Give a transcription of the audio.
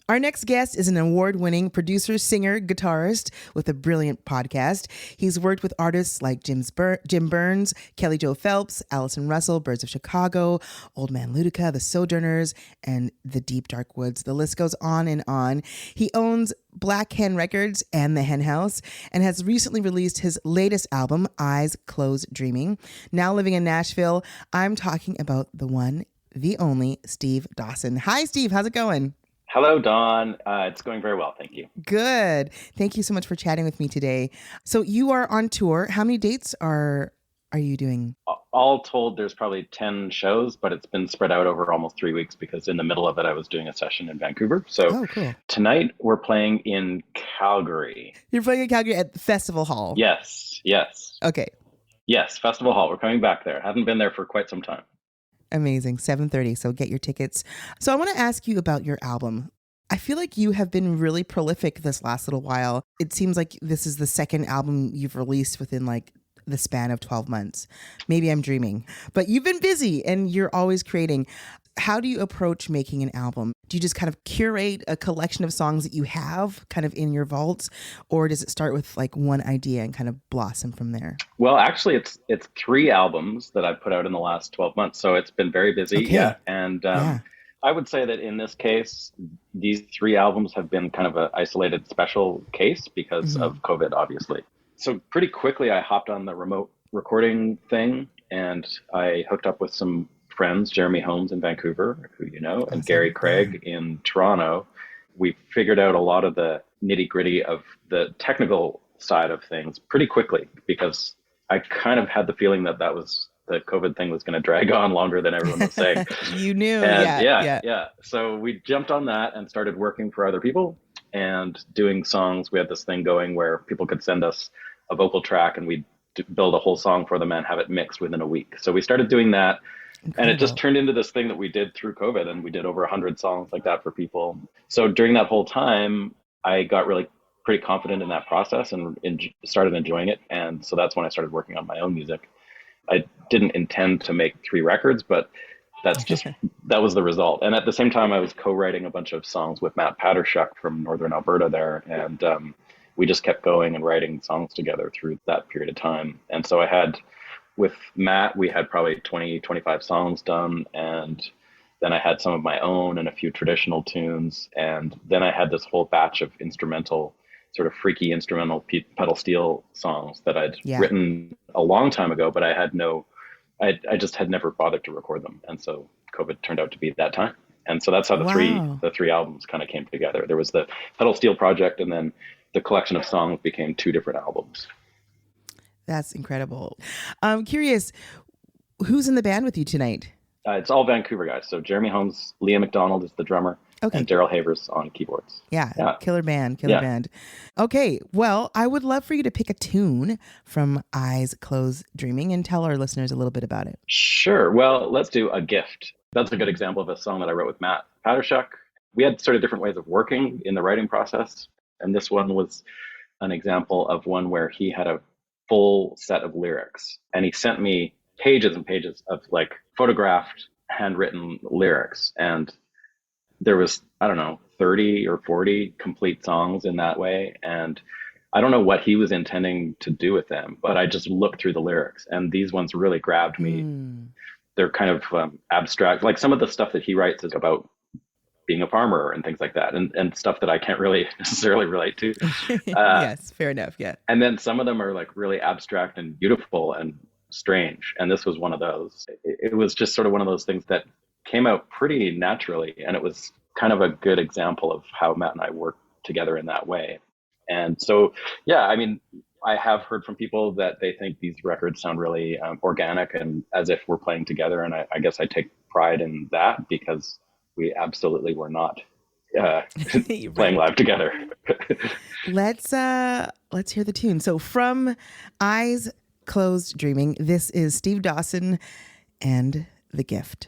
Our next guest is an award-winning producer, singer, guitarist with a brilliant podcast. He's worked with artists like Jim Burns, Kelly Jo Phelps, Allison Russell, Birds of Chicago, Old Man Ludica, The Sojourners, and The Deep Dark Woods. The list goes on and on. He owns Black Hen Records and The Hen House and has recently released his latest album, Eyes Closed Dreaming. Now living in Nashville, I'm talking about the one, the only, Steve Dawson. Hi, Steve. How's it going? Hello, Dawn. It's going very well. Thank you. Good. Thank you so much for chatting with me today. So you are on tour. How many dates are you doing? All told, there's probably 10 shows, but it's been spread out over almost 3 weeks because in the middle of it, I was doing a session in Vancouver. So cool. Tonight we're playing in Calgary. You're playing in Calgary at the Festival Hall? Yes. Okay. Yes, Festival Hall. We're coming back there. Haven't been there for quite some time. Amazing. 7:30. So get your tickets. So I want to ask you about your album. I feel like you have been really prolific this last little while. It seems like this is the second album you've released within like the span of 12 months. Maybe I'm dreaming, but you've been busy and you're always creating. How do you approach making an album? Do you just kind of curate a collection of songs that you have kind of in your vaults, or does it start with like one idea and kind of blossom from there? Well, actually, it's 3 albums that I've put out in the last 12 months, so it's been very busy. Okay. Yeah, and I would say that in this case, these 3 albums have been kind of an isolated special case because of COVID, obviously. So pretty quickly, I hopped on the remote recording thing, and I hooked up with some friends, Jeremy Holmes in Vancouver, who you know, and Gary Craig in Toronto. We figured out a lot of the nitty gritty of the technical side of things pretty quickly because I kind of had the feeling that the COVID thing was going to drag on longer than everyone was saying. You knew. And yeah. So we jumped on that and started working for other people and doing songs. We had this thing going where people could send us a vocal track and we'd build a whole song for them and have it mixed within a week. So we started doing that. Incredible. And it just turned into this thing that we did through COVID, and we did over 100 songs like that for people. So during that whole time, I got really pretty confident in that process and started enjoying it. And so that's when I started working on my own music. I didn't intend to make 3 records, but that was the result. And at the same time, I was co-writing a bunch of songs with Matt Pattershuk from Northern Alberta there. And we just kept going and writing songs together through that period of time. And so with Matt, we had probably 20, 25 songs done. And then I had some of my own and a few traditional tunes. And then I had this whole batch of instrumental, sort of freaky instrumental pedal steel songs that I'd written a long time ago, but I just had never bothered to record them. And so COVID turned out to be that time. And so that's how the three albums kind of came together. There was the pedal steel project, and then the collection of songs became 2 different albums. That's incredible. I'm curious, who's in the band with you tonight? It's all Vancouver guys. So Jeremy Holmes, Leah McDonald is the drummer, and Daryl Havers on keyboards. Yeah. Killer band. Okay, well, I would love for you to pick a tune from Eyes Closed Dreaming and tell our listeners a little bit about it. Sure. Well, let's do A Gift. That's a good example of a song that I wrote with Matt Pattershuk. We had sort of different ways of working in the writing process, and this one was an example of one where he had a full set of lyrics, and he sent me pages and pages of like photographed handwritten lyrics, and there was 30 or 40 complete songs in that way, and I don't know what he was intending to do with them, but I just looked through the lyrics, and these ones really grabbed me. They're kind of abstract, like some of the stuff that he writes is about being a farmer and things like that, and stuff that I can't really necessarily relate to. Yes, fair enough. Yeah. And then some of them are like really abstract and beautiful and strange. And this was one of those. It was just sort of one of those things that came out pretty naturally. And it was kind of a good example of how Matt and I work together in that way. And so, yeah, I mean, I have heard from people that they think these records sound really organic and as if we're playing together. And I guess I take pride in that because we absolutely were not playing live together. Let's hear the tune. So from Eyes Closed Dreaming, this is Steve Dawson and The Gift.